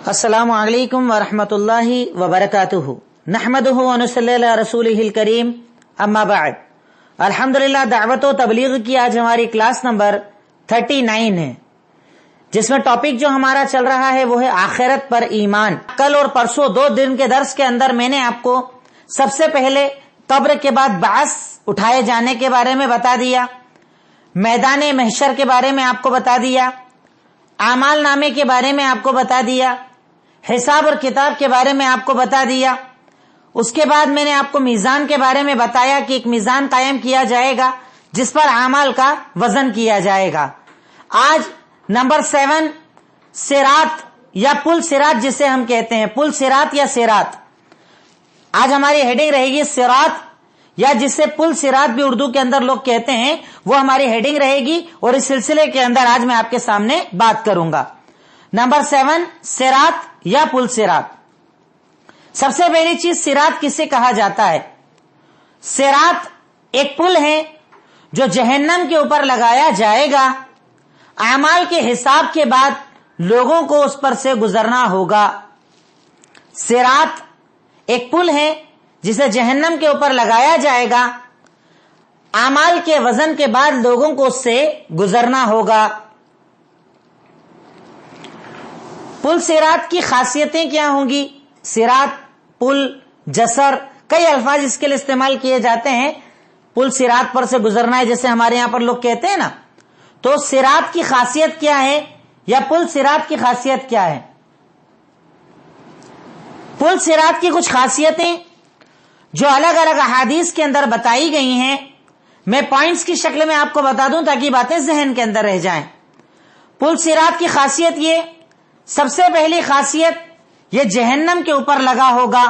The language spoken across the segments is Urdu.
السلام علیکم ورحمۃ اللہ وبرکاتہ نحمدہ ونصلی علی رسولہ الکریم اما بعد الحمدللہ دعوت و تبلیغ کی آج ہماری کلاس نمبر 39 ہے، جس میں ٹاپک جو ہمارا چل رہا ہے وہ ہے آخرت پر ایمان۔ کل اور پرسوں 2 دن کے درس کے اندر میں نے آپ کو سب سے پہلے قبر کے بعد بعث اٹھائے جانے کے بارے میں بتا دیا، میدان محشر کے بارے میں آپ کو بتا دیا، اعمال نامے کے بارے میں آپ کو بتا دیا، حساب اور کتاب کے بارے میں آپ کو بتا دیا۔ اس کے بعد میں نے آپ کو میزان کے بارے میں بتایا کہ ایک میزان قائم کیا جائے گا جس پر اعمال کا وزن کیا جائے گا۔ آج نمبر 7 صراط یا پل صراط جسے ہم کہتے ہیں، پل صراط یا صراط۔ آج ہماری ہیڈنگ رہے گی صراط، یا جسے پل صراط بھی اردو کے اندر لوگ کہتے ہیں، وہ ہماری ہیڈنگ رہے گی، اور اس سلسلے کے اندر آج میں آپ کے سامنے بات کروں گا۔ نمبر 7 صراط یا پل صراط۔ سب سے پہلی چیز، صراط کسے کہا جاتا ہے؟ صراط ایک پل ہے جو جہنم کے اوپر لگایا جائے گا۔ اعمال کے حساب کے بعد لوگوں کو اس پر سے گزرنا ہوگا۔ صراط ایک پل ہے جسے جہنم کے اوپر لگایا جائے گا، اعمال کے وزن کے بعد لوگوں کو اس سے گزرنا ہوگا۔ پل صراط کی خاصیتیں کیا ہوں گی؟ صراط، پل، جسر، کئی الفاظ اس کے لیے استعمال کیے جاتے ہیں۔ پل صراط پر سے گزرنا ہے جیسے ہمارے یہاں پر لوگ کہتے ہیں نا، تو صراط کی خاصیت کیا ہے یا پل صراط کی خاصیت کیا ہے؟ پل صراط کی کچھ خاصیتیں جو الگ الگ احادیث کے اندر بتائی گئی ہیں، میں پوائنٹس کی شکل میں آپ کو بتا دوں تاکہ باتیں ذہن کے اندر رہ جائیں۔ پل صراط کی خاصیت یہ، سب سے پہلی خاصیت یہ جہنم کے اوپر لگا ہوگا،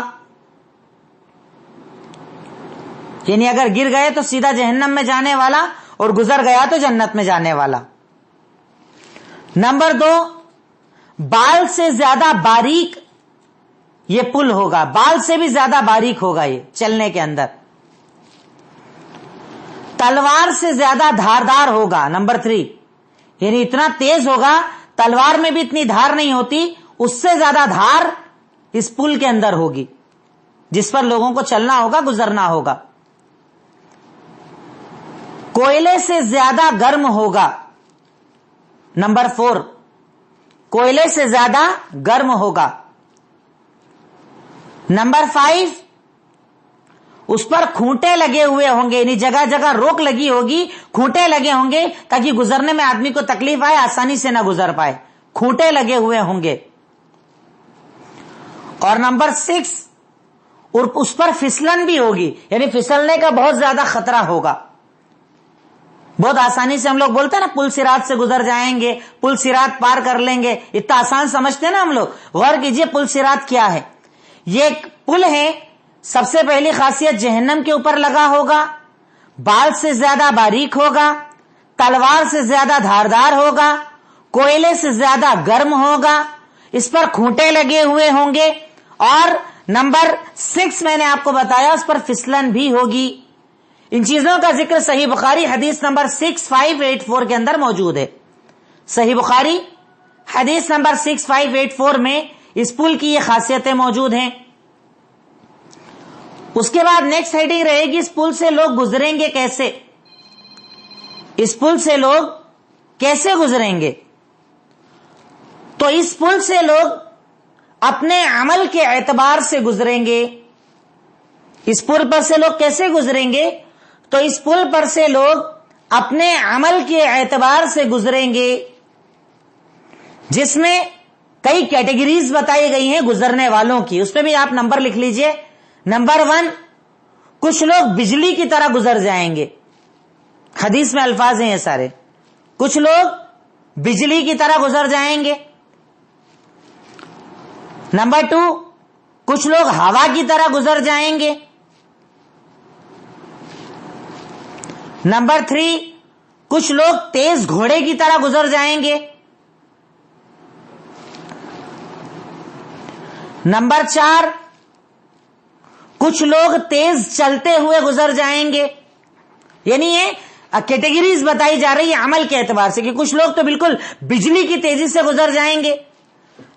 یعنی اگر گر گئے تو سیدھا جہنم میں جانے والا، اور گزر گیا تو جنت میں جانے والا۔ نمبر 2، بال سے زیادہ باریک یہ پل ہوگا، بال سے بھی زیادہ باریک ہوگا یہ چلنے کے اندر۔ تلوار سے زیادہ دھاردار ہوگا، نمبر 3، یعنی اتنا تیز ہوگا، تلوار میں بھی اتنی دھار نہیں ہوتی، اس سے زیادہ دھار اس پل کے اندر ہوگی جس پر لوگوں کو چلنا ہوگا، گزرنا ہوگا۔ کوئلے سے زیادہ گرم ہوگا، نمبر 4، کوئلے سے زیادہ گرم ہوگا۔ نمبر 5، اس پر کھونٹے لگے ہوئے ہوں گے، یعنی جگہ جگہ روک لگی ہوگی، کھونٹے لگے ہوں گے تاکہ گزرنے میں آدمی کو تکلیف آئے، آسانی سے نہ گزر پائے، کھونٹے لگے ہوئے ہوں گے۔ اور نمبر 6، اور اس پر پھسلن بھی ہوگی، یعنی پھسلنے کا بہت زیادہ خطرہ ہوگا۔ بہت آسانی سے ہم لوگ بولتے ہیں نا پل صراط سے گزر جائیں گے، پل صراط پار کر لیں گے، اتنا آسان سمجھتے ہیں نا ہم لوگ۔ غور کیجئے پل صراط کیا ہے۔ یہ ایک پل ہے، سب سے پہلی خاصیت جہنم کے اوپر لگا ہوگا، بال سے زیادہ باریک ہوگا، تلوار سے زیادہ دھاردار ہوگا، کوئلے سے زیادہ گرم ہوگا، اس پر کھونٹے لگے ہوئے ہوں گے، اور نمبر 6 میں نے آپ کو بتایا اس پر پھسلن بھی ہوگی۔ ان چیزوں کا ذکر صحیح بخاری حدیث نمبر 6584 کے اندر موجود ہے۔ صحیح بخاری حدیث نمبر 6584 میں اس پل کی یہ خاصیتیں موجود ہیں۔ اس کے بعد نیکسٹ ہیڈنگ رہے گی، اس پل سے لوگ گزریں گے کیسے؟ اس پل سے لوگ کیسے گزریں گے؟ تو اس پل سے لوگ اپنے عمل کے اعتبار سے گزریں گے۔ اس پل پر سے لوگ کیسے گزریں گے؟ تو اس پل پر سے لوگ اپنے عمل کے اعتبار سے گزریں گے، جس میں کئی کیٹیگریز بتائی گئی ہیں گزرنے والوں کی، اس پہ بھی آپ نمبر لکھ لیجئے۔ نمبر 1، کچھ لوگ بجلی کی طرح گزر جائیں گے، حدیث میں الفاظ ہیں یہ سارے، کچھ لوگ بجلی کی طرح گزر جائیں گے۔ نمبر 2، کچھ لوگ ہوا کی طرح گزر جائیں گے۔ نمبر 3، کچھ لوگ تیز گھوڑے کی طرح گزر جائیں گے۔ نمبر 4، کچھ لوگ تیز چلتے ہوئے گزر جائیں گے، یعنی یہ کیٹیگریز بتائی جا رہی ہے عمل کے اعتبار سے کہ کچھ لوگ تو بالکل بجلی کی تیزی سے گزر جائیں گے،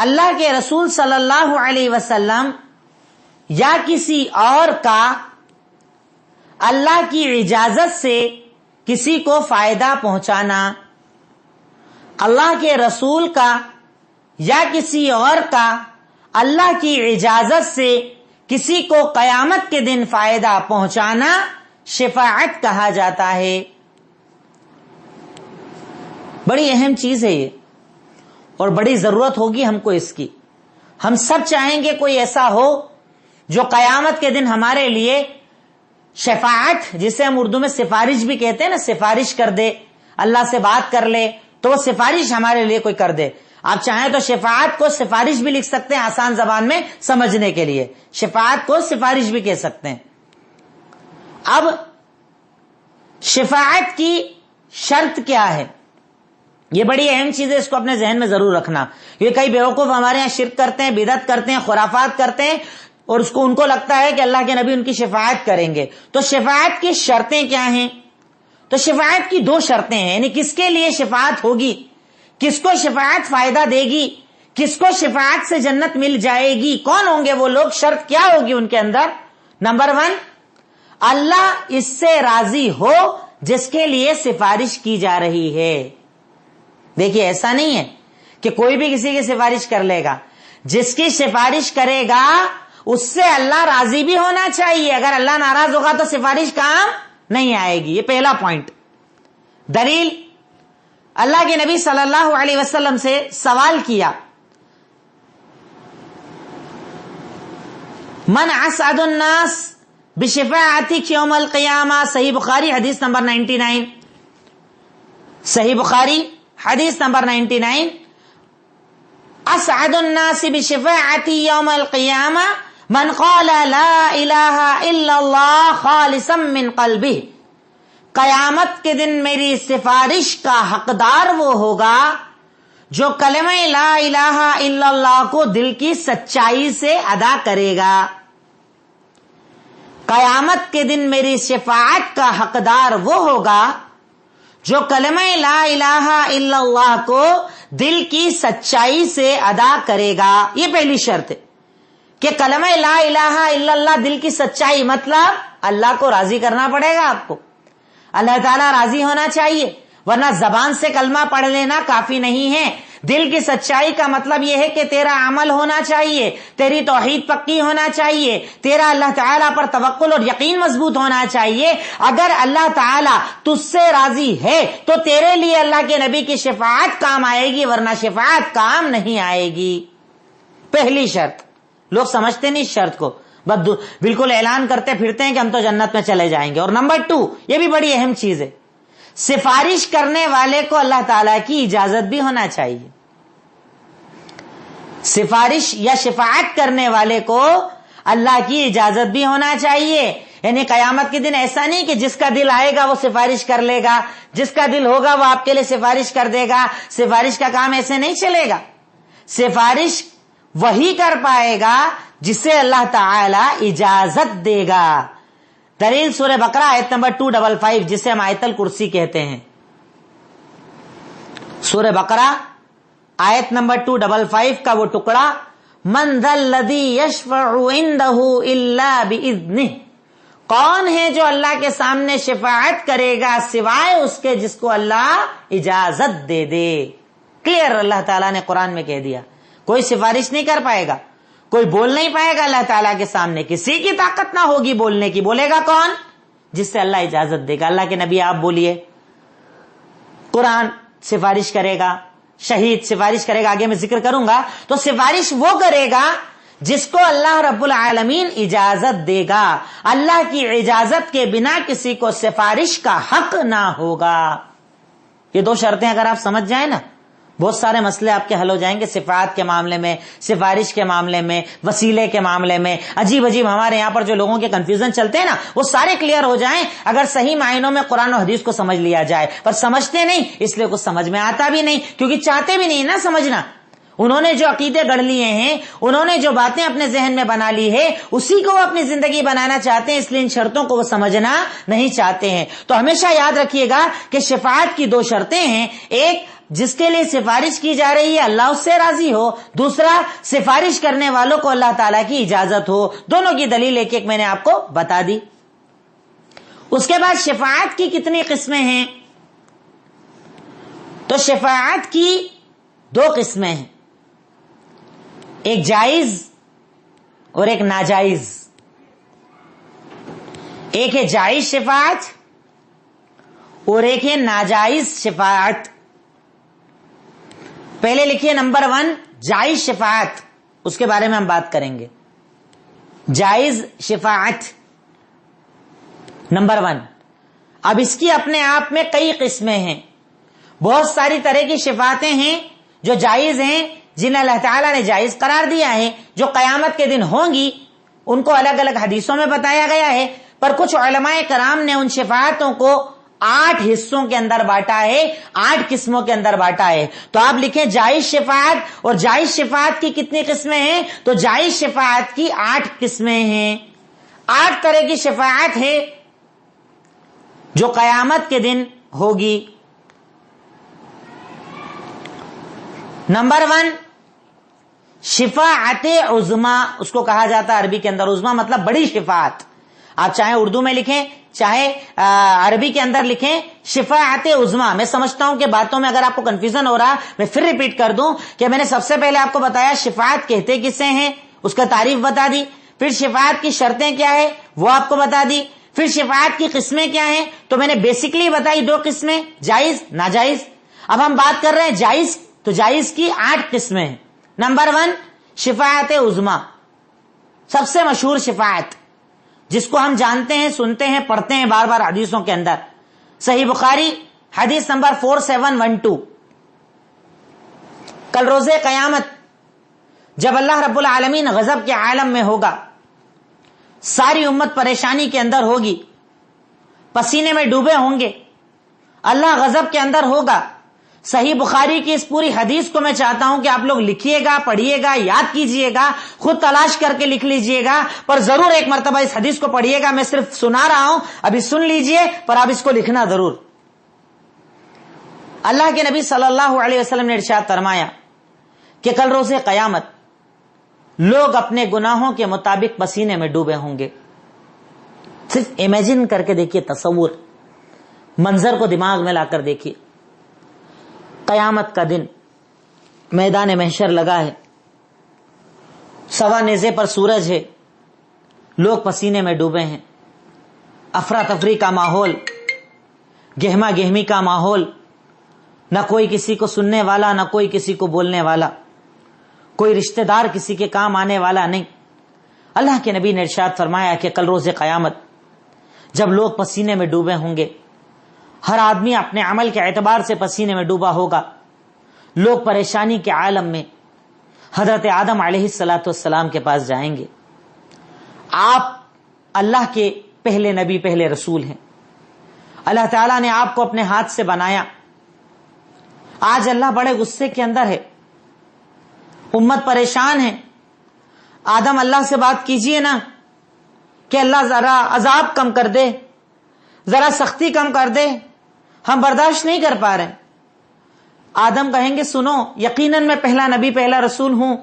اللہ کے رسول صلی اللہ علیہ وسلم یا کسی اور کا اللہ کی اجازت سے کسی کو فائدہ پہنچانا، اللہ کے رسول کا یا کسی اور کا اللہ کی اجازت سے کسی کو قیامت کے دن فائدہ پہنچانا شفاعت کہا جاتا ہے۔ بڑی اہم چیز ہے یہ، اور بڑی ضرورت ہوگی ہم کو اس کی۔ ہم سب چاہیں گے کوئی ایسا ہو جو قیامت کے دن ہمارے لیے شفاعت، جسے ہم اردو میں سفارش بھی کہتے ہیں نا، سفارش کر دے، اللہ سے بات کر لے تو وہ سفارش ہمارے لیے کوئی کر دے۔ آپ چاہیں تو شفاعت کو سفارش بھی لکھ سکتے ہیں آسان زبان میں سمجھنے کے لیے، شفاعت کو سفارش بھی کہہ سکتے ہیں۔ اب شفاعت کی شرط کیا ہے؟ یہ بڑی اہم چیز ہے، اس کو اپنے ذہن میں ضرور رکھنا۔ یہ کئی بیوقوف ہمارے یہاں شرک کرتے ہیں، بدعت کرتے ہیں، خرافات کرتے ہیں، اور ان کو لگتا ہے کہ اللہ کے نبی ان کی شفاعت کریں گے۔ تو شفاعت کی شرطیں کیا ہیں؟ تو شفاعت کی دو شرطیں ہیں، یعنی کس کے لیے شفاعت ہوگی، کس کو شفاعت فائدہ دے گی، کس کو شفاعت سے جنت مل جائے گی، کون ہوں گے وہ لوگ، شرط کیا ہوگی ان کے اندر؟ نمبر 1، اللہ اس سے راضی ہو جس کے لیے سفارش کی جا رہی ہے۔ دیکھیے ایسا نہیں ہے کہ کوئی بھی کسی کی سفارش کر لے گا، جس کی سفارش کرے گا اس سے اللہ راضی بھی ہونا چاہیے۔ اگر اللہ ناراض ہوگا تو سفارش کام نہیں آئے گی۔ یہ پہلا پوائنٹ۔ دلیل، اللہ کے نبی صلی اللہ علیہ وسلم سے سوال کیا، من اسعد الناس بشفاعتک یوم القیامہ، صحیح بخاری حدیث نمبر 99، صحیح بخاری حدیث نمبر 99، اسعد الناس بشفاعتی یوم القیامہ من قال لا الہ الا اللہ خالصا من قلبہ، قیامت کے دن میری سفارش کا حقدار وہ ہوگا جو کلمہ لا الہ الا اللہ کو دل کی سچائی سے ادا کرے گا۔ قیامت کے دن میری شفاعت کا حقدار وہ ہوگا جو کلمہ لا الہ الا اللہ کو دل کی سچائی سے ادا کرے گا۔ یہ پہلی شرط ہے کہ کلمہ لا الہ الا اللہ دل کی سچائی، مطلب اللہ کو راضی کرنا پڑے گا، آپ کو اللہ تعالیٰ راضی ہونا چاہیے، ورنہ زبان سے کلمہ پڑھ لینا کافی نہیں ہے۔ دل کی سچائی کا مطلب یہ ہے کہ تیرا عمل ہونا چاہیے، تیری توحید پکی ہونا چاہیے، تیرا اللہ تعالیٰ پر توکل اور یقین مضبوط ہونا چاہیے۔ اگر اللہ تعالیٰ تجھ سے راضی ہے تو تیرے لیے اللہ کے نبی کی شفاعت کام آئے گی، ورنہ شفاعت کام نہیں آئے گی۔ پہلی شرط، لوگ سمجھتے نہیں اس شرط کو، بس بالکل اعلان کرتے پھرتے ہیں کہ ہم تو جنت میں چلے جائیں گے۔ اور نمبر 2، یہ بھی بڑی اہم چیز ہے، سفارش کرنے والے کو اللہ تعالیٰ کی اجازت بھی ہونا چاہیے۔ سفارش یا شفاعت کرنے والے کو اللہ کی اجازت بھی ہونا چاہیے، یعنی قیامت کے دن ایسا نہیں کہ جس کا دل آئے گا وہ سفارش کر لے گا، جس کا دل ہوگا وہ آپ کے لیے سفارش کر دے گا۔ سفارش کا کام ایسے نہیں چلے گا۔ سفارش وہی کر پائے گا جسے اللہ تعالی اجازت دے گا۔ دلیل سورہ بقرہ آیت نمبر 255، جسے ہم آیت الکرسی کہتے ہیں۔ سورہ بقرہ آیت نمبر 255 کا وہ ٹکڑا، من ذا الذی یشفع عندہ الا باذنہ، کون ہے جو اللہ کے سامنے شفاعت کرے گا سوائے اس کے جس کو اللہ اجازت دے دے۔ کلیئر اللہ تعالیٰ نے قرآن میں کہہ دیا، کوئی سفارش نہیں کر پائے گا، کوئی بول نہیں پائے گا اللہ تعالیٰ کے سامنے، کسی کی طاقت نہ ہوگی بولنے کی۔ بولے گا کون؟ جس سے اللہ اجازت دے گا۔ اللہ کے نبی آپ بولیے، قرآن سفارش کرے گا، شہید سفارش کرے گا، آگے میں ذکر کروں گا۔ تو سفارش وہ کرے گا جس کو اللہ رب العالمین اجازت دے گا۔ اللہ کی اجازت کے بنا کسی کو سفارش کا حق نہ ہوگا۔ یہ دو شرطیں اگر آپ سمجھ جائیں نا، بہت سارے مسئلے آپ کے حل ہو جائیں گے، شفاعت کے معاملے میں، سفارش کے معاملے میں، وسیلے کے معاملے میں۔ عجیب عجیب ہمارے یہاں پر جو لوگوں کے کنفیوژن چلتے ہیں نا، وہ سارے کلیئر ہو جائیں اگر صحیح معنوں میں قرآن و حدیث کو سمجھ لیا جائے۔ پر سمجھتے نہیں، اس لیے کچھ سمجھ میں آتا بھی نہیں، کیونکہ چاہتے بھی نہیں نا سمجھنا۔ انہوں نے جو عقیدے گڑھ لیے ہیں، انہوں نے جو باتیں اپنے ذہن میں بنا لی ہے، اسی کو وہ اپنی زندگی بنانا چاہتے ہیں، اس لیے ان شرطوں کو وہ سمجھنا نہیں چاہتے ہیں۔ تو ہمیشہ یاد رکھیے گا کہ شفاعت کی دو شرطیں ہیں، ایک جس کے لیے سفارش کی جا رہی ہے اللہ اس سے راضی ہو، دوسرا سفارش کرنے والوں کو اللہ تعالیٰ کی اجازت ہو. دونوں کی دلیل ایک ایک میں نے آپ کو بتا دی. اس کے بعد شفاعت کی کتنی قسمیں ہیں؟ تو شفاعت کی 2 قسمیں ہیں، ایک جائز اور ایک ناجائز. ایک ہے جائز شفاعت اور ایک ہے ناجائز شفاعت. پہلے لکھیے نمبر 1 جائز شفاعت، اس کے بارے میں ہم بات کریں گے. جائز شفاعت نمبر 1. اب اس کی اپنے آپ میں کئی قسمیں ہیں، بہت ساری طرح کی شفاعتیں ہیں جو جائز ہیں، جنہیں اللہ تعالیٰ نے جائز قرار دیا ہے، جو قیامت کے دن ہوں گی. ان کو الگ الگ حدیثوں میں بتایا گیا ہے، پر کچھ علماء کرام نے ان شفاعتوں کو 8 حصوں کے اندر بانٹا ہے، 8 قسموں کے اندر بانٹا ہے. تو آپ لکھیں جائز شفاعت. اور جائز شفاعت کی کتنی قسمیں ہیں؟ تو جائز شفاعت کی 8 قسمیں ہیں. 8 طرح کی شفاعت ہے جو قیامت کے دن ہوگی. نمبر 1 شفاعت عظما، اس کو کہا جاتا ہے عربی کے اندر. عظما مطلب بڑی شفاعت. آپ چاہے اردو میں لکھیں چاہے عربی کے اندر لکھیں شفاعت عظما. میں سمجھتا ہوں کہ باتوں میں اگر آپ کو کنفیوژن ہو رہا، میں پھر ریپیٹ کر دوں کہ میں نے سب سے پہلے آپ کو بتایا شفاعت کہتے کسے ہیں، اس کا تعریف بتا دی. پھر شفاعت کی شرطیں کیا ہے وہ آپ کو بتا دی. پھر شفاعت کی قسمیں کیا ہیں، تو میں نے بیسیکلی بتائی 2 قسمیں، جائز ناجائز. اب ہم بات کر رہے ہیں جائز، تو جائز کی 8 قسمیں ہیں. نمبر 1 شفاعت عظما، سب سے مشہور شفاعت جس کو ہم جانتے ہیں، سنتے ہیں، پڑھتے ہیں بار بار حدیثوں کے اندر. صحیح بخاری حدیث نمبر 4712. کل روز قیامت جب اللہ رب العالمین غضب کے عالم میں ہوگا، ساری امت پریشانی کے اندر ہوگی، پسینے میں ڈوبے ہوں گے، اللہ غضب کے اندر ہوگا. صحیح بخاری کی اس پوری حدیث کو میں چاہتا ہوں کہ آپ لوگ لکھیے گا، پڑھیے گا، یاد کیجئے گا، خود تلاش کر کے لکھ لیجئے گا، پر ضرور ایک مرتبہ اس حدیث کو پڑھیے گا. میں صرف سنا رہا ہوں، ابھی سن لیجئے، پر آپ اس کو لکھنا ضرور. اللہ کے نبی صلی اللہ علیہ وسلم نے ارشاد فرمایا کہ کل روز قیامت لوگ اپنے گناہوں کے مطابق پسینے میں ڈوبے ہوں گے. صرف امیجن کر کے دیکھیے، تصور، منظر کو دماغ میں لا کر دیکھیے. قیامت کا دن، میدان محشر لگا ہے، سوا نیزے پر سورج ہے، لوگ پسینے میں ڈوبے ہیں، افراتفری کا ماحول، گہما گہمی کا ماحول، نہ کوئی کسی کو سننے والا، نہ کوئی کسی کو بولنے والا، کوئی رشتہ دار کسی کے کام آنے والا نہیں. اللہ کے نبی نے ارشاد فرمایا کہ کل روز قیامت جب لوگ پسینے میں ڈوبے ہوں گے، ہر آدمی اپنے عمل کے اعتبار سے پسینے میں ڈوبا ہوگا، لوگ پریشانی کے عالم میں حضرت آدم علیہ السلام کے پاس جائیں گے. آپ اللہ کے پہلے نبی، پہلے رسول ہیں. اللہ تعالیٰ نے آپ کو اپنے ہاتھ سے بنایا. آج اللہ بڑے غصے کے اندر ہے، امت پریشان ہے. آدم اللہ سے بات کیجئے نا کہ اللہ ذرا عذاب کم کر دے، ذرا سختی کم کر دے، ہم برداشت نہیں کر پا رہے. آدم کہیں گے سنو، یقیناً میں پہلا نبی، پہلا رسول ہوں،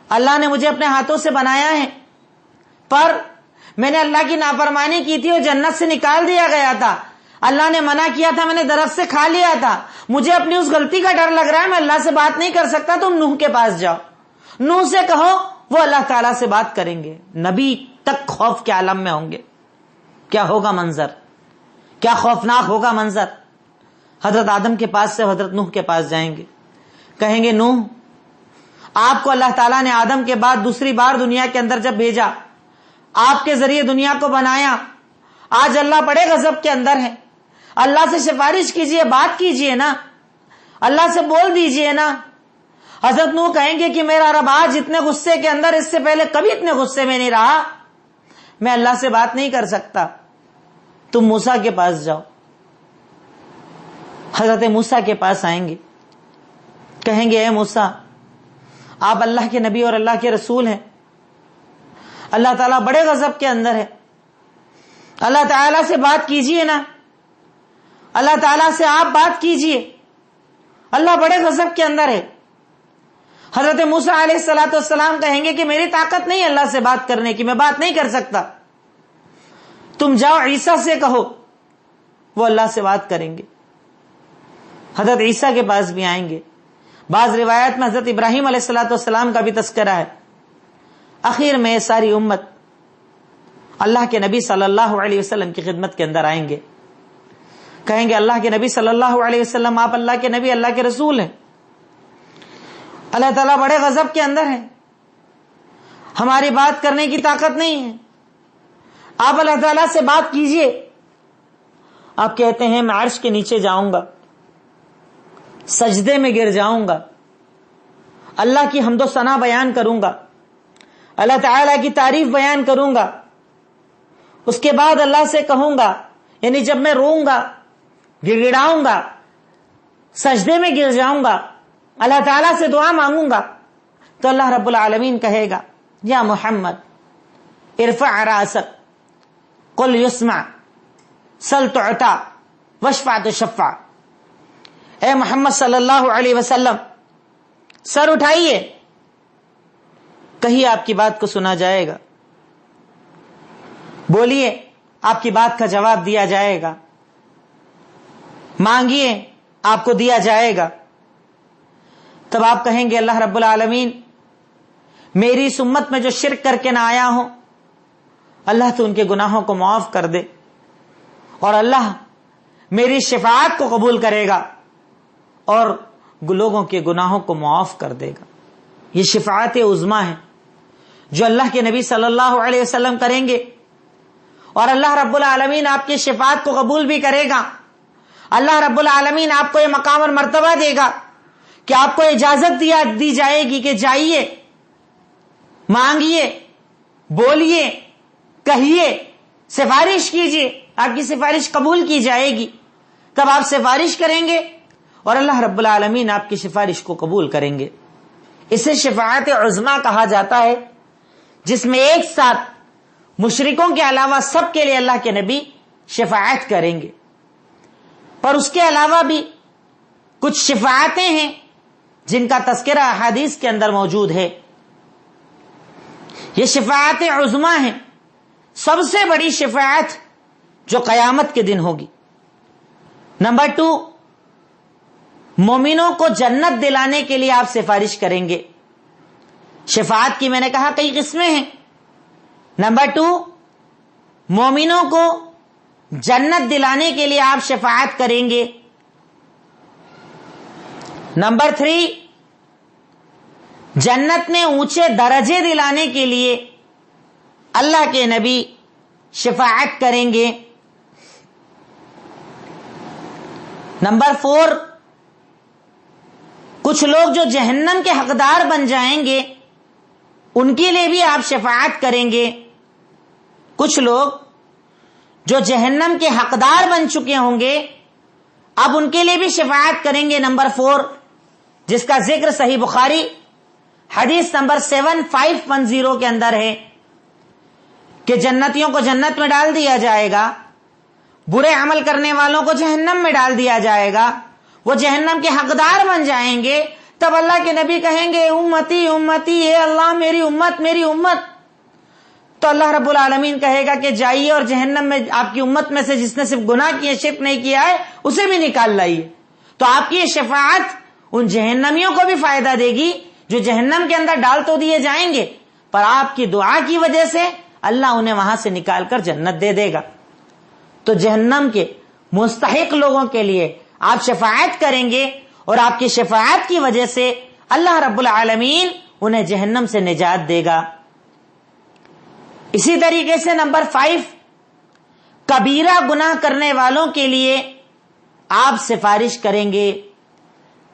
اللہ نے مجھے اپنے ہاتھوں سے بنایا ہے، پر میں نے اللہ کی نافرمانی کی تھی اور جنت سے نکال دیا گیا تھا. اللہ نے منع کیا تھا، میں نے درخت سے کھا لیا تھا، مجھے اپنی اس غلطی کا ڈر لگ رہا ہے، میں اللہ سے بات نہیں کر سکتا. تم نوح کے پاس جاؤ، نوح سے کہو، وہ اللہ تعالیٰ سے بات کریں گے. نبی تک خوف کے عالم میں ہوں گے. کیا ہوگا منظر، کیا خوفناک ہوگا منظر. حضرت آدم کے پاس سے حضرت نوح کے پاس جائیں گے، کہیں گے نوح، آپ کو اللہ تعالیٰ نے آدم کے بعد دوسری بار دنیا کے اندر جب بھیجا، آپ کے ذریعے دنیا کو بنایا، آج اللہ بڑے غضب کے اندر ہے، اللہ سے سفارش کیجئے، بات کیجئے نا، اللہ سے بول دیجئے نا. حضرت نوح کہیں گے کہ میرا رب آج اتنے غصے کے اندر، اس سے پہلے کبھی اتنے غصے میں نہیں رہا، میں اللہ سے بات نہیں کر سکتا. تم موسیٰ کے پاس جاؤ. حضرت موسیٰ کے پاس آئیں گے، کہیں گے اے موسیٰ، آپ اللہ کے نبی اور اللہ کے رسول ہیں، اللہ تعالیٰ بڑے غضب کے اندر ہے، اللہ تعالیٰ سے بات کیجئے نا، اللہ تعالیٰ سے آپ بات کیجئے. اللہ بڑے غضب کے اندر ہے. حضرت موسیٰ علیہ السلام کہیں گے کہ میری طاقت نہیں اللہ سے بات کرنے کی، میں بات نہیں کر سکتا. تم جاؤ عیسیٰ سے کہو، وہ اللہ سے بات کریں گے. حضرت عیسیٰ کے پاس بھی آئیں گے. بعض روایات میں حضرت ابراہیم علیہ السلام کا بھی تذکرہ ہے. آخر میں ساری امت اللہ کے نبی صلی اللہ علیہ وسلم کی خدمت کے اندر آئیں گے. کہیں گے اللہ کے نبی صلی اللہ علیہ وسلم، آپ اللہ کے نبی، اللہ کے رسول ہیں. اللہ تعالیٰ بڑے غضب کے اندر ہے، ہماری بات کرنے کی طاقت نہیں ہے، آپ اللہ تعالیٰ سے بات کیجئے. آپ کہتے ہیں میں عرش کے نیچے جاؤں گا، سجدے میں گر جاؤں گا، اللہ کی حمد و ثنا بیان کروں گا، اللہ تعالیٰ کی تعریف بیان کروں گا. اس کے بعد اللہ سے کہوں گا، یعنی جب میں روؤں گا، گڑ گڑاؤں گا، سجدے میں گر جاؤں گا، اللہ تعالیٰ سے دعا مانگوں گا، تو اللہ رب العالمین کہے گا یا محمد ارفع راسک قل یسمع سل تعطا واشفع تشفع. اے محمد صلی اللہ علیہ وسلم، سر اٹھائیے، کہیے آپ کی بات کو سنا جائے گا، بولیے آپ کی بات کا جواب دیا جائے گا، مانگیے آپ کو دیا جائے گا. تب آپ کہیں گے اللہ رب العالمین میری اس امت میں جو شرک کر کے نہ آیا ہوں، اللہ تو ان کے گناہوں کو معاف کر دے، اور اللہ میری شفاعت کو قبول کرے گا اور لوگوں کے گناہوں کو معاف کر دے گا. یہ شفاعت عظمیٰ ہے جو اللہ کے نبی صلی اللہ علیہ وسلم کریں گے، اور اللہ رب العالمین آپ کی شفاعت کو قبول بھی کرے گا. اللہ رب العالمین آپ کو یہ مقام اور مرتبہ دے گا کہ آپ کو اجازت دی جائے گی کہ جائیے، مانگیے، بولیے، کہیے، سفارش کیجیے، آپ کی سفارش قبول کی جائے گی. تب آپ سفارش کریں گے اور اللہ رب العالمین آپ کی سفارش کو قبول کریں گے. اسے شفاعت عظمیٰ کہا جاتا ہے، جس میں ایک ساتھ مشرکوں کے علاوہ سب کے لیے اللہ کے نبی شفاعت کریں گے. اور اس کے علاوہ بھی کچھ شفاعتیں ہیں جن کا تذکرہ احادیث کے اندر موجود ہے. یہ شفاعت عظمیٰ ہیں. سب سے بڑی شفاعت جو قیامت کے دن ہوگی. نمبر 2، مومنوں کو جنت دلانے کے لیے آپ سفارش کریں گے. شفاعت کی میں نے کہا کئی قسمیں ہیں. نمبر 2، مومنوں کو جنت دلانے کے لیے آپ شفاعت کریں گے. نمبر 3، جنت میں اونچے درجے دلانے کے لیے اللہ کے نبی شفاعت کریں گے. نمبر 4، کچھ لوگ جو جہنم کے حقدار بن جائیں گے ان کے لیے بھی آپ شفاعت کریں گے. کچھ لوگ جو جہنم کے حقدار بن چکے ہوں گے اب ان کے لیے بھی شفاعت کریں گے. نمبر 4، جس کا ذکر صحیح بخاری حدیث نمبر 7510 کے اندر ہے کہ جنتیوں کو جنت میں ڈال دیا جائے گا، برے عمل کرنے والوں کو جہنم میں ڈال دیا جائے گا، وہ جہنم کے حقدار بن جائیں گے. تب اللہ کے نبی کہیں گے امتی امتی، اے اللہ میری امت میری امت. تو اللہ رب العالمین کہے گا کہ جائیے اور جہنم میں آپ کی امت میں سے جس نے صرف گناہ کیے شرک نہیں کیا ہے اسے بھی نکال لائیے. تو آپ کی یہ شفاعت ان جہنمیوں کو بھی فائدہ دے گی جو جہنم کے اندر ڈال تو دیے جائیں گے، پر آپ کی دعا کی وجہ سے اللہ انہیں وہاں سے نکال کر جنت دے دے گا. تو جہنم کے مستحق لوگوں کے لیے آپ شفاعت کریں گے اور آپ کی شفاعت کی وجہ سے اللہ رب العالمین انہیں جہنم سے نجات دے گا. اسی طریقے سے نمبر 5، کبیرہ گناہ کرنے والوں کے لیے آپ سفارش کریں گے.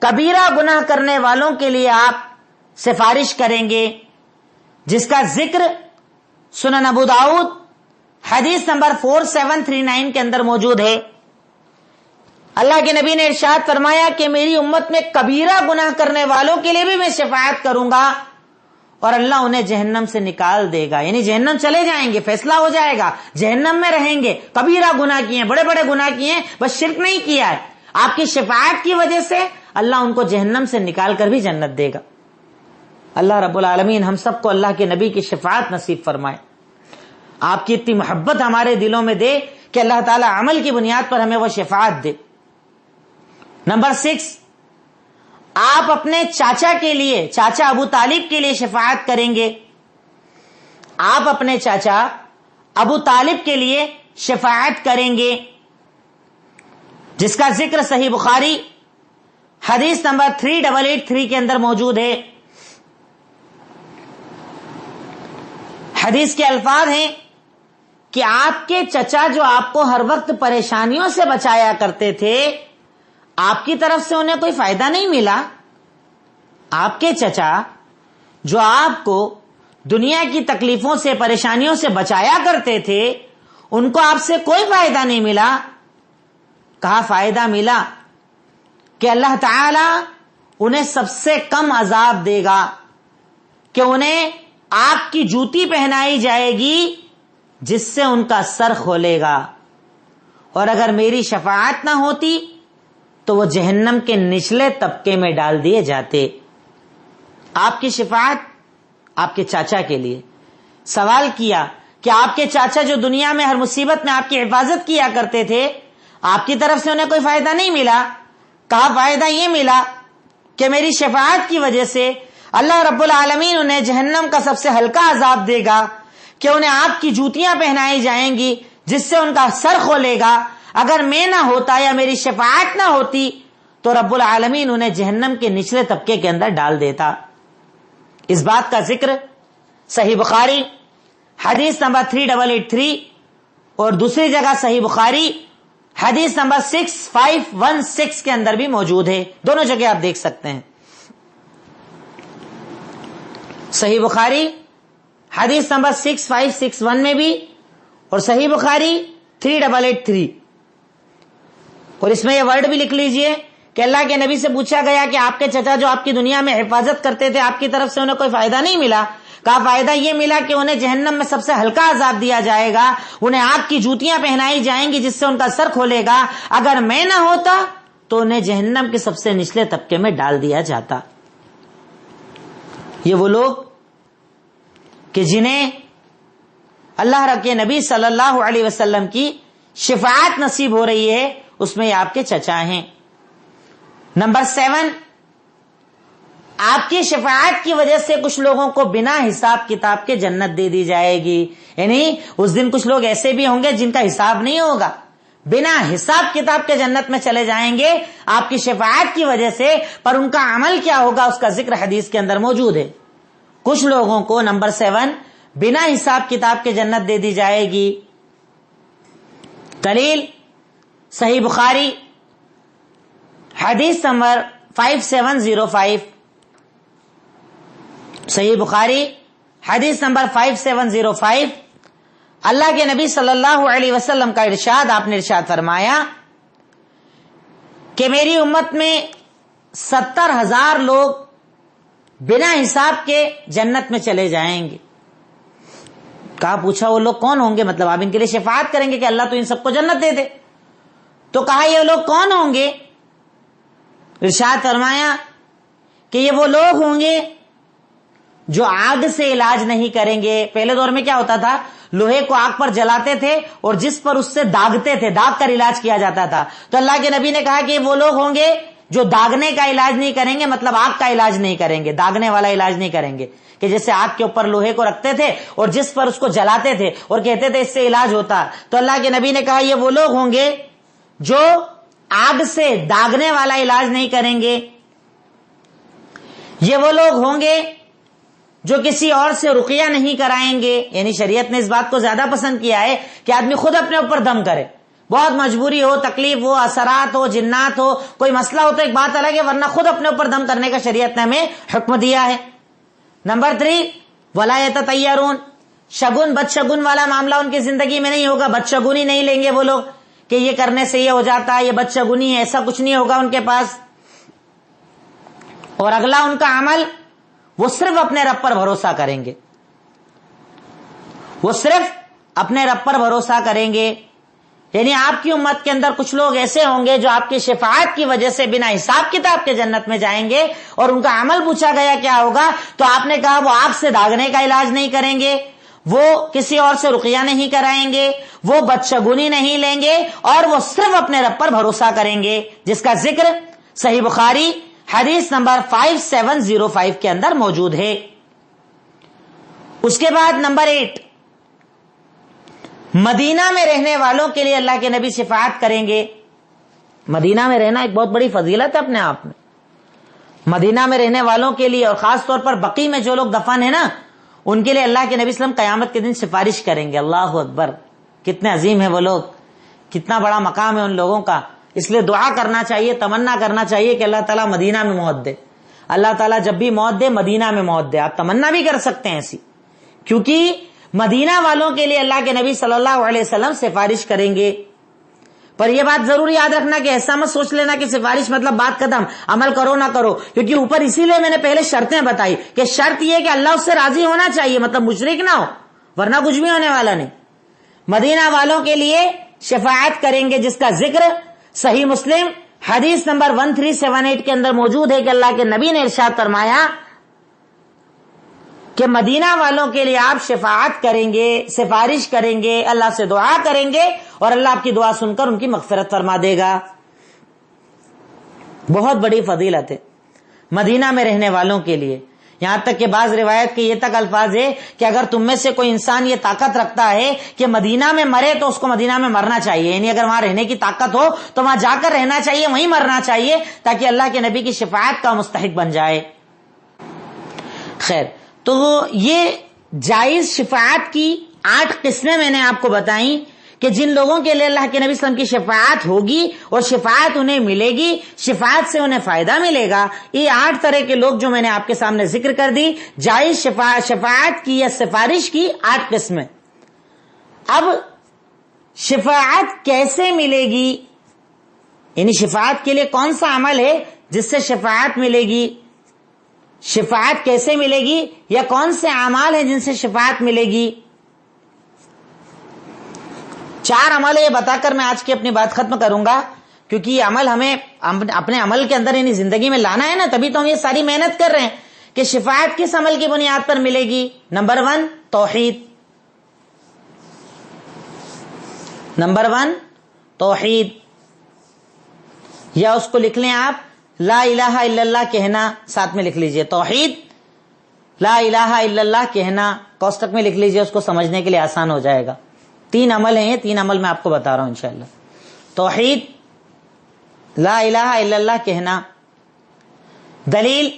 کبیرہ گناہ کرنے والوں کے لیے آپ سفارش کریں گے، جس کا ذکر سنن ابو داؤد حدیث نمبر 4739 کے اندر موجود ہے. اللہ کے نبی نے ارشاد فرمایا کہ میری امت میں کبیرہ گناہ کرنے والوں کے لیے بھی میں شفاعت کروں گا اور اللہ انہیں جہنم سے نکال دے گا. یعنی جہنم چلے جائیں گے، فیصلہ ہو جائے گا، جہنم میں رہیں گے، کبیرہ گناہ کیے ہیں، بڑے بڑے گناہ کیے ہیں، بس شرک نہیں کیا ہے. آپ کی شفاعت کی وجہ سے اللہ ان کو جہنم سے نکال کر بھی جنت دے گا۔ اللہ رب العالمین ہم سب کو اللہ کے نبی کی شفاعت نصیب فرمائے، آپ کی اتنی محبت ہمارے دلوں میں دے کہ اللہ تعالیٰ عمل کی بنیاد پر ہمیں وہ شفاعت دے۔ نمبر 6، آپ اپنے چاچا کے لیے، چاچا ابو طالب کے لیے شفاعت کریں گے۔ آپ اپنے چاچا ابو طالب کے لیے شفاعت کریں گے، جس کا ذکر صحیح بخاری حدیث نمبر 3883 کے اندر موجود ہے۔ حدیث کے الفاظ ہیں کہ آپ کے چچا جو آپ کو ہر وقت پریشانیوں سے بچایا کرتے تھے، آپ کی طرف سے انہیں کوئی فائدہ نہیں ملا۔ آپ کے چچا جو آپ کو دنیا کی تکلیفوں سے، پریشانیوں سے بچایا کرتے تھے، ان کو آپ سے کوئی فائدہ نہیں ملا۔ کہا فائدہ ملا کہ اللہ تعالی انہیں سب سے کم عذاب دے گا، کہ انہیں آپ کی جوتی پہنائی جائے گی جس سے ان کا سر کھولے گا، اور اگر میری شفاعت نہ ہوتی تو وہ جہنم کے نچلے طبقے میں ڈال دیے جاتے۔ آپ کی شفاعت آپ کے چاچا کے لیے۔ سوال کیا کہ آپ کے چاچا جو دنیا میں ہر مصیبت میں آپ کی حفاظت کیا کرتے تھے، آپ کی طرف سے انہیں کوئی فائدہ نہیں ملا؟ کہا فائدہ یہ ملا کہ میری شفاعت کی وجہ سے اللہ رب العالمین انہیں جہنم کا سب سے ہلکا عذاب دے گا، کہ انہیں آپ کی جوتیاں پہنائی جائیں گی جس سے ان کا سر کھولے گا۔ اگر میں نہ ہوتا یا میری شفاعت نہ ہوتی تو رب العالمین انہیں جہنم کے نچلے طبقے کے اندر ڈال دیتا۔ اس بات کا ذکر صحیح بخاری حدیث نمبر 3883 اور دوسری جگہ صحیح بخاری حدیث نمبر 6516 کے اندر بھی موجود ہے۔ دونوں جگہ آپ دیکھ سکتے ہیں، صحیح بخاری حدیث نمبر 6561 میں بھی اور صحیح بخاری 3883، اور اس میں یہ ورڈ بھی لکھ لیجئے کہ اللہ کے نبی سے پوچھا گیا کہ آپ کے چچا جو آپ کی دنیا میں حفاظت کرتے تھے، آپ کی طرف سے انہیں کوئی فائدہ نہیں ملا؟ کہا فائدہ یہ ملا کہ انہیں جہنم میں سب سے ہلکا عذاب دیا جائے گا، انہیں آگ کی جوتیاں پہنائی جائیں گی جس سے ان کا سر کھولے گا۔ اگر میں نہ ہوتا تو انہیں جہنم کے سب سے نچلے طبقے میں ڈال دیا جاتا۔ یہ وہ لوگ کہ جنہیں اللہ کے نبی صلی اللہ علیہ وسلم کی شفاعت نصیب ہو رہی ہے، اس میں یہ آپ کے چچا ہیں۔ نمبر 7، آپ کی شفاعت کی وجہ سے کچھ لوگوں کو بنا حساب کتاب کے جنت دے دی جائے گی۔ یعنی اس دن کچھ لوگ ایسے بھی ہوں گے جن کا حساب نہیں ہوگا، بنا حساب کتاب کے جنت میں چلے جائیں گے آپ کی شفاعت کی وجہ سے۔ پر ان کا عمل کیا ہوگا اس کا ذکر حدیث کے اندر موجود ہے۔ کچھ لوگوں کو نمبر 7 بنا حساب کتاب کے جنت دے دی جائے گی۔ دلیل صحیح بخاری حدیث نمبر 5705، صحیح بخاری حدیث نمبر 5705، اللہ کے نبی صلی اللہ علیہ وسلم کا ارشاد، آپ نے ارشاد فرمایا کہ میری امت میں 70,000 لوگ بنا حساب کے جنت میں چلے جائیں گے۔ کہا پوچھا وہ لوگ کون ہوں گے؟ مطلب آپ ان کے لیے شفاعت کریں گے کہ اللہ تو ان سب کو جنت دے دے۔ تو کہا یہ لوگ کون ہوں گے؟ ارشاد فرمایا کہ یہ وہ لوگ ہوں گے جو آگ سے علاج نہیں کریں گے۔ پہلے دور میں کیا ہوتا تھا؟ لوہے کو آگ پر جلاتے تھے اور جس پر اس سے داغتے تھے، داغ کر علاج کیا جاتا تھا۔ تو اللہ کے نبی نے کہا کہ وہ لوگ ہوں گے جو داغنے کا علاج نہیں کریں گے، مطلب آگ کا علاج نہیں کریں گے، داغنے والا علاج نہیں کریں گے، کہ جیسے آگ کے اوپر لوہے کو رکھتے تھے اور جس پر اس کو جلاتے تھے اور کہتے تھے اس سے علاج ہوتا۔ تو اللہ کے نبی نے کہا یہ وہ لوگ ہوں گے جو آگ سے داغنے والا علاج نہیں کریں گے۔ یہ وہ لوگ ہوں گے جو کسی اور سے رقیہ نہیں کرائیں گے۔ یعنی شریعت نے اس بات کو زیادہ پسند کیا ہے کہ آدمی خود اپنے اوپر دم کرے، بہت مجبوری ہو، تکلیف ہو، اثرات ہو، جنات ہو، کوئی مسئلہ ہو تو ایک بات الگ ہے، ورنہ خود اپنے اوپر دم کرنے کا شریعت نے ہمیں حکم دیا ہے۔ نمبر 3، ولا یتطیرون، شگن بد شگن والا معاملہ ان کی زندگی میں نہیں ہوگا، بد شگنی نہیں لیں گے وہ لوگ کہ یہ کرنے سے یہ ہو جاتا ہے، یہ بد شگنی ہے، ایسا کچھ نہیں ہوگا ان کے پاس۔ اور اگلا ان کا عمل، وہ صرف اپنے رب پر بھروسہ کریں گے، وہ صرف اپنے رب پر بھروسہ کریں گے۔ یعنی آپ کی امت کے اندر کچھ لوگ ایسے ہوں گے جو آپ کی شفاعت کی وجہ سے بنا حساب کتاب کے جنت میں جائیں گے، اور ان کا عمل پوچھا گیا کیا ہوگا تو آپ نے کہا وہ آپ سے داغنے کا علاج نہیں کریں گے، وہ کسی اور سے رقیہ نہیں کرائیں گے، وہ بدشگونی نہیں لیں گے، اور وہ صرف اپنے رب پر بھروسہ کریں گے، جس کا ذکر صحیح بخاری حدیث نمبر 5705 کے اندر موجود ہے۔ اس کے بعد نمبر 8، مدینہ میں رہنے والوں کے لیے اللہ کے نبی شفاعت کریں گے۔ مدینہ میں رہنا ایک بہت بڑی فضیلت ہے اپنے آپ میں۔ مدینہ میں رہنے والوں کے لیے، اور خاص طور پر بقیع میں جو لوگ دفن ہیں نا، ان کے لیے اللہ کے نبی صلی اللہ علیہ وسلم قیامت کے دن سفارش کریں گے۔ اللہ اکبر، کتنے عظیم ہیں وہ لوگ، کتنا بڑا مقام ہے ان لوگوں کا۔ اس لیے دعا کرنا چاہیے، تمنا کرنا چاہیے کہ اللہ تعالیٰ مدینہ میں موت دے۔ اللہ تعالیٰ جب بھی موت دے مدینہ میں موت دے۔ آپ تمنا بھی کر سکتے ہیں ایسی، کیونکہ مدینہ والوں کے لیے اللہ کے نبی صلی اللہ علیہ وسلم سفارش کریں گے۔ پر یہ بات ضرور یاد رکھنا کہ ایسا مت سوچ لینا کہ سفارش مطلب بات ختم، عمل کرو نہ کرو، کیونکہ اوپر اسی لیے میں نے پہلے شرطیں بتائی کہ شرط یہ کہ اللہ اس سے راضی ہونا چاہیے، مطلب مشرک نہ ہو، ورنہ کچھ بھی ہونے والا نہیں۔ مدینہ والوں کے لیے شفاعت کریں گے، جس کا ذکر صحیح مسلم حدیث نمبر 1378 کے اندر موجود ہے کہ اللہ کے نبی نے ارشاد فرمایا کہ مدینہ والوں کے لیے آپ شفاعت کریں گے، سفارش کریں گے، اللہ سے دعا کریں گے، اور اللہ آپ کی دعا سن کر ان کی مغفرت فرما دے گا۔ بہت بڑی فضیلت ہے مدینہ میں رہنے والوں کے لیے۔ یہاں تک کہ بعض روایت کے یہ تک الفاظ ہے کہ اگر تم میں سے کوئی انسان یہ طاقت رکھتا ہے کہ مدینہ میں مرے تو اس کو مدینہ میں مرنا چاہیے، یعنی اگر وہاں رہنے کی طاقت ہو تو وہاں جا کر رہنا چاہیے، وہیں مرنا چاہیے، تاکہ اللہ کے نبی کی شفاعت کا مستحق بن جائے۔ خیر، تو یہ جائز شفاعت کی 8 قسمیں میں نے آپ کو بتائیں کہ جن لوگوں کے لیے اللہ کے نبی صلی اللہ علیہ وسلم کی شفاعت ہوگی اور شفاعت انہیں ملے گی، شفاعت سے انہیں فائدہ ملے گا۔ یہ 8 طرح کے لوگ جو میں نے آپ کے سامنے ذکر کر دی، جائز شفاعت کی یا سفارش کی 8 قسمیں۔ اب شفاعت کیسے ملے گی، یعنی شفاعت کے لیے کون سا عمل ہے جس سے شفاعت ملے گی، شفاعت کیسے ملے گی، یا کون سے اعمال ہیں جن سے شفاعت ملے گی۔ 4 عمل یہ بتا کر میں آج کی اپنی بات ختم کروں گا، کیونکہ یہ عمل ہمیں اپنے عمل کے اندر یعنی زندگی میں لانا ہے نا، تبھی تو ہم یہ ساری محنت کر رہے ہیں کہ شفاعت کس عمل کی بنیاد پر ملے گی۔ نمبر 1 توحید، نمبر 1 توحید، یا اس کو لکھ لیں آپ لا الہ الا اللہ کہنا، ساتھ میں لکھ لیجئے توحید لا الہ الا اللہ کہنا، کوسٹک میں لکھ لیجئے، اس کو سمجھنے کے لیے آسان ہو جائے گا۔ 3 عمل ہیں، یہ 3 عمل میں آپ کو بتا رہا ہوں انشاءاللہ۔ توحید، لا الہ الا اللہ کہنا۔ دلیل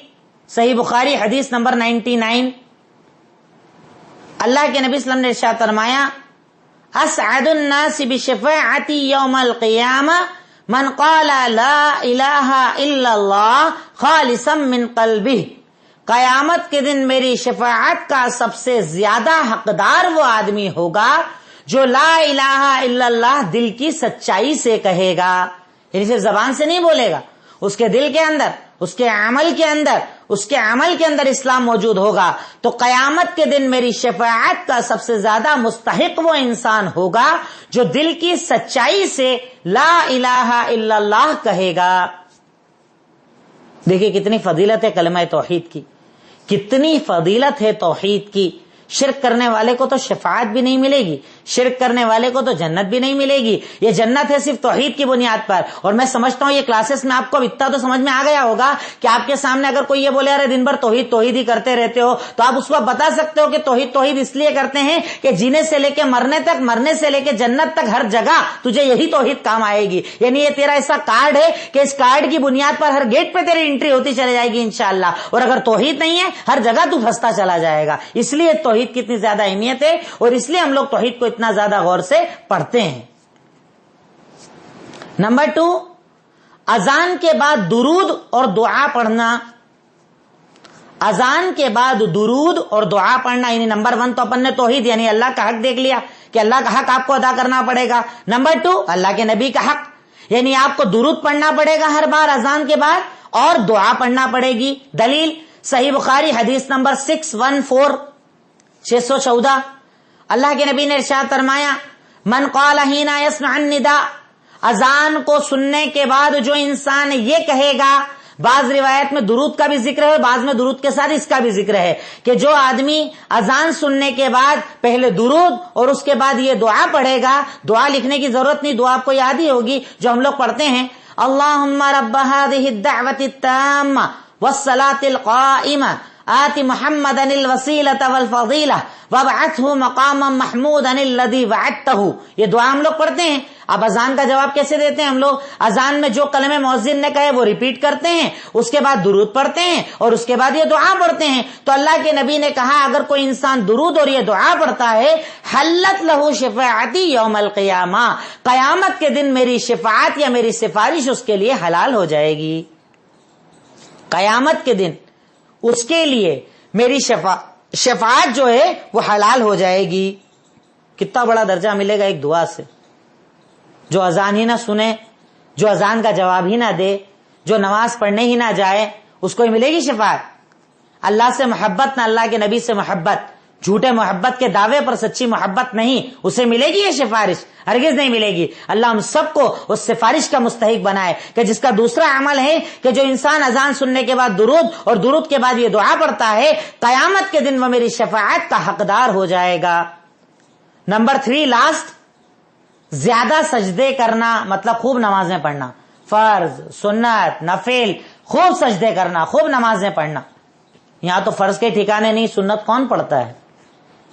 صحیح بخاری حدیث نمبر 99، اللہ کے نبی صلی اللہ علیہ وسلم نے ارشاد فرمایا اسعد الناس بشفاعتی یوم القیامہ من قال لا الہ الا اللہ خالصا من قلبہ، قیامت کے دن میری شفاعت کا سب سے زیادہ حقدار وہ آدمی ہوگا جو لا الہ الا اللہ دل کی سچائی سے کہے گا، یعنی صرف زبان سے نہیں بولے گا، اس کے دل کے اندر، اس کے عمل کے اندر اسلام موجود ہوگا، تو قیامت کے دن میری شفاعت کا سب سے زیادہ مستحق وہ انسان ہوگا جو دل کی سچائی سے لا الہ الا اللہ کہے گا۔ دیکھیے کتنی فضیلت ہے کلمہ توحید کی، کتنی فضیلت ہے توحید کی۔ شرک کرنے والے کو تو شفاعت بھی نہیں ملے گی، شرک کرنے والے کو تو جنت بھی نہیں ملے گی۔ یہ جنت ہے صرف توحید کی بنیاد پر۔ اور میں سمجھتا ہوں یہ کلاسز میں آپ کو اتنا تو سمجھ میں آ گیا ہوگا کہ آپ کے سامنے اگر کوئی یہ بولے ارے دن بھر توحید توحید ہی کرتے رہتے ہو، تو آپ اس کو بتا سکتے ہو کہ توحید توحید اس لیے کرتے ہیں کہ جینے سے لے کے مرنے تک، مرنے سے لے کے جنت تک ہر جگہ تجھے یہی توحید کام آئے گی۔ یعنی یہ تیرا ایسا کارڈ ہے کہ اس کارڈ کی بنیاد پر ہر گیٹ پہ تیری انٹری ہوتی چلی جائے گی انشاءاللہ، اور اگر توحید نہیں ہے ہر جگہ تو پھنستا چلا جائے گا۔ اس لیے توحید کی اتنی زیادہ اہمیت ہے، اور اس لیے ہم لوگ توحید کو اتنا زیادہ غور سے پڑھتے ہیں۔ نمبر 2، اذان کے بعد درود اور دعا پڑھنا۔ اذان کے بعد درود اور دعا پڑھنا، یعنی نمبر 1 تو اپن نے توحید یعنی اللہ کا حق دیکھ لیا کہ اللہ کا حق آپ کو ادا کرنا پڑے گا۔ نمبر 2 اللہ کے نبی کا حق، یعنی آپ کو درود پڑھنا پڑے گا ہر بار اذان کے بعد، اور دعا پڑھنا پڑے گی۔ دلیل صحیح بخاری حدیث نمبر 614 اللہ کے نبی نے ارشاد فرمایا من قال حین یسمع النداء، اذان کو سننے کے بعد جو انسان یہ کہے گا، بعض روایت میں درود کا بھی ذکر ہے، بعض میں درود کے ساتھ اس کا بھی ذکر ہے کہ جو آدمی اذان سننے کے بعد پہلے درود اور اس کے بعد یہ دعا پڑھے گا، دعا لکھنے کی ضرورت نہیں، دعا آپ کو یاد ہی ہوگی جو ہم لوگ پڑھتے ہیں، اللہم رب هذه الدعوة التامة والصلاة القائمة آت محمدا الوسیلة والفضیلہ وابعثه مقاما محمودا الذی وعدته، یہ دعا ہم لوگ پڑھتے ہیں۔ اب اذان کا جواب کیسے دیتے ہیں ہم لوگ؟ اذان میں جو کلمے مؤذن نے کہے وہ ریپیٹ کرتے ہیں، اس کے بعد درود پڑھتے ہیں اور اس کے بعد یہ دعا پڑھتے ہیں۔ تو اللہ کے نبی نے کہا اگر کوئی انسان درود اور یہ دعا پڑھتا ہے، حلت لہ شفاعتی یوم القیامہ، قیامت کے دن میری شفاعت یا میری سفارش اس کے لیے حلال ہو جائے گی۔ قیامت کے دن اس کے لیے میری شفاعت جو ہے وہ حلال ہو جائے گی۔ کتنا بڑا درجہ ملے گا ایک دعا سے۔ جو اذان ہی نہ سنے، جو اذان کا جواب ہی نہ دے، جو نماز پڑھنے ہی نہ جائے، اس کو ہی ملے گی شفاعت۔ اللہ سے محبت نہ اللہ کے نبی سے محبت، جھوٹے محبت کے دعوے پر سچی محبت نہیں، اسے ملے گی یہ سفارش؟ ہرگز نہیں ملے گی۔ اللہ ہم سب کو اس سفارش کا مستحق بنائے کہ جس کا دوسرا عمل ہے کہ جو انسان اذان سننے کے بعد درود اور درود کے بعد یہ دعا پڑھتا ہے، قیامت کے دن وہ میری شفاعت کا حقدار ہو جائے گا۔ نمبر 3 لاسٹ، زیادہ سجدے کرنا، مطلب خوب نمازیں پڑھنا، فرض، سنت، نفل، خوب سجدے کرنا، خوب نمازیں پڑھنا۔ یہاں تو فرض کے ٹھکانے نہیں، سنت کون پڑھتا ہے؟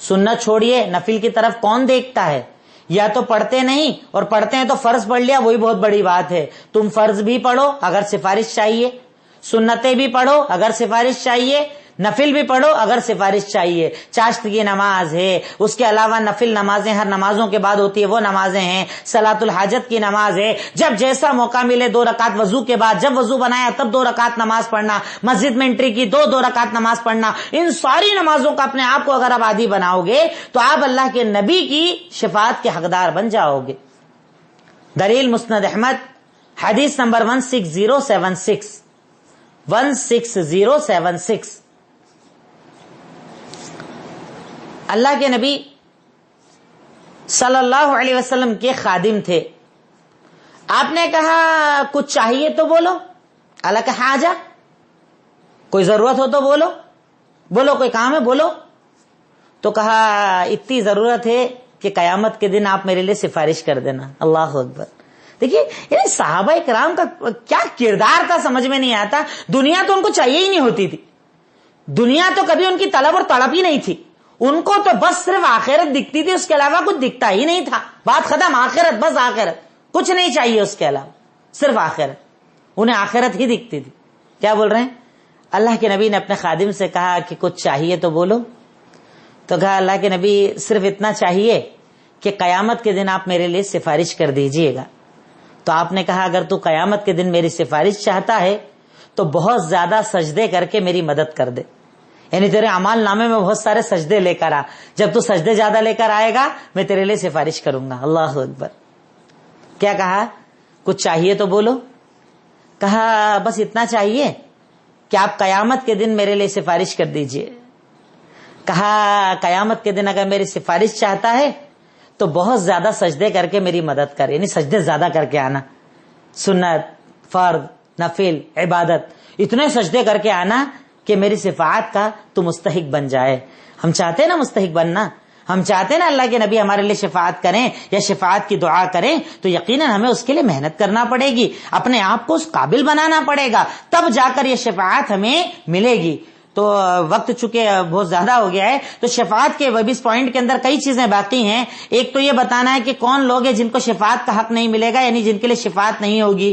سنت چھوڑیے، نفل کی طرف کون دیکھتا ہے؟ یا تو پڑھتے نہیں، اور پڑھتے ہیں تو فرض پڑھ لیا، وہی بہت بڑی بات ہے۔ تم فرض بھی پڑھو اگر سفارش چاہیے، سنتیں بھی پڑھو اگر سفارش چاہیے، نفل بھی پڑھو اگر سفارش چاہیے۔ چاشت کی نماز ہے، اس کے علاوہ نفل نمازیں ہر نمازوں کے بعد ہوتی ہے، وہ نمازیں ہیں، صلاۃ الحاجت کی نماز ہے، جب جیسا موقع ملے 2 رکعت وضو کے بعد، جب وضو بنایا تب 2 رکعت نماز پڑھنا، مسجد میں انٹری کی 2 رکعت نماز پڑھنا۔ ان ساری نمازوں کا اپنے آپ کو اگر آپ عادی بناؤ گے تو آپ اللہ کے نبی کی شفاعت کے حقدار بن جاؤ گے۔ دلیل مسند احمد، حدیث نمبر 16076 16076۔ اللہ کے نبی صلی اللہ علیہ وسلم کے خادم تھے۔ آپ نے کہا کچھ چاہیے تو بولو، اللہ کا حاجہ، کوئی ضرورت ہو تو بولو، بولو کوئی کام ہے بولو۔ تو کہا اتنی ضرورت ہے کہ قیامت کے دن آپ میرے لیے سفارش کر دینا۔ اللہ اکبر۔ دیکھیے یعنی صحابہ کرام کا کیا کردار تھا سمجھ میں نہیں آتا۔ دنیا تو ان کو چاہیے ہی نہیں ہوتی تھی، دنیا تو کبھی ان کی طلب اور تڑپ ہی نہیں تھی، ان کو تو بس صرف آخرت دکھتی تھی، اس کے علاوہ کچھ دکھتا ہی نہیں تھا۔ بات ختم، آخرت، بس آخرت، کچھ نہیں چاہیے اس کے علاوہ، صرف آخرت، انہیں آخرت ہی دکھتی تھی۔ کیا بول رہے ہیں؟ اللہ کے نبی نے اپنے خادم سے کہا کہ کچھ چاہیے تو بولو۔ تو کہا اللہ کے نبی صرف اتنا چاہیے کہ قیامت کے دن آپ میرے لیے سفارش کر دیجئے گا۔ تو آپ نے کہا اگر تو قیامت کے دن میری سفارش چاہتا ہے تو بہت زیادہ سجدے کر کے میری مدد کر دے، یعنی تیرے اعمال نامے میں بہت سارے سجدے لے کر آ، جب تو سجدے زیادہ لے کر آئے گا میں تیرے لیے سفارش کروں گا۔ اللہ اکبر۔ کیا کہا؟ کچھ چاہیے تو بولو۔ کہا بس اتنا چاہیے کہ آپ قیامت کے دن میرے لیے سفارش کر دیجئے۔ کہا قیامت کے دن اگر میری سفارش چاہتا ہے تو بہت زیادہ سجدے کر کے میری مدد کر، یعنی سجدے زیادہ کر کے آنا، سنت، فرض، نفل، عبادت، اتنے سجدے کر کے آنا کہ میری شفاعت کا تو مستحق بن جائے۔ ہم چاہتے ہیں نا مستحق بننا، ہم چاہتے ہیں نا اللہ کے نبی ہمارے لیے شفاعت کریں یا شفاعت کی دعا کریں، تو یقیناً ہمیں اس کے لیے محنت کرنا پڑے گی، اپنے آپ کو اس قابل بنانا پڑے گا، تب جا کر یہ شفاعت ہمیں ملے گی۔ تو وقت چونکہ بہت زیادہ ہو گیا ہے، تو شفاعت کے 22 پوائنٹ کے اندر کئی چیزیں باقی ہیں۔ ایک تو یہ بتانا ہے کہ کون لوگ ہیں جن کو شفاعت کا حق نہیں ملے گا، یعنی جن کے لیے شفاعت نہیں ہوگی۔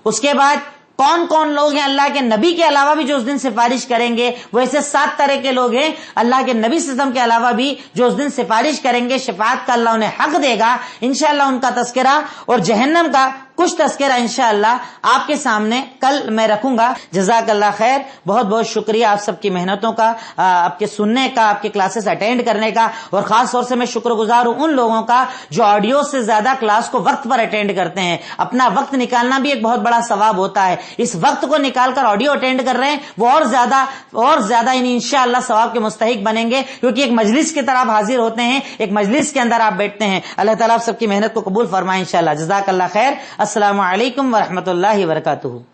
اس کے بعد کون کون لوگ ہیں اللہ کے نبی کے علاوہ بھی جو اس دن سفارش کریں گے، وہ ایسے 7 طرح کے لوگ ہیں اللہ کے نبی صلی اللہ علیہ وسلم کے علاوہ بھی جو اس دن سفارش کریں گے، شفاعت کا اللہ انہیں حق دے گا، انشاءاللہ ان کا تذکرہ اور جہنم کا کچھ تذکرہ انشاءاللہ آپ کے سامنے کل میں رکھوں گا. جزاک اللہ خیر. بہت بہت شکریہ آپ سب کی محنتوں کا، آپ کے سننے کا، آپ کے کلاسز اٹینڈ کرنے کا، اور خاص طور سے میں شکر گزار ہوں ان لوگوں کا جو آڈیو سے زیادہ کلاس کو وقت پر اٹینڈ کرتے ہیں. اپنا وقت نکالنا بھی ایک بہت بڑا ثواب ہوتا ہے. اس وقت کو نکال کر آڈیو اٹینڈ کر رہے ہیں، وہ اور زیادہ انشاءاللہ ثواب کے مستحق بنیں گے، کیونکہ ایک مجلس کی طرح آپ حاضر ہوتے ہیں، ایک مجلس کے اندر آپ بیٹھتے ہیں. اللہ تعالیٰ آپ سب کی محنت کو قبول فرمائے انشاءاللہ. جزاک اللہ خیر. السلام علیکم ورحمۃ اللہ وبرکاتہ.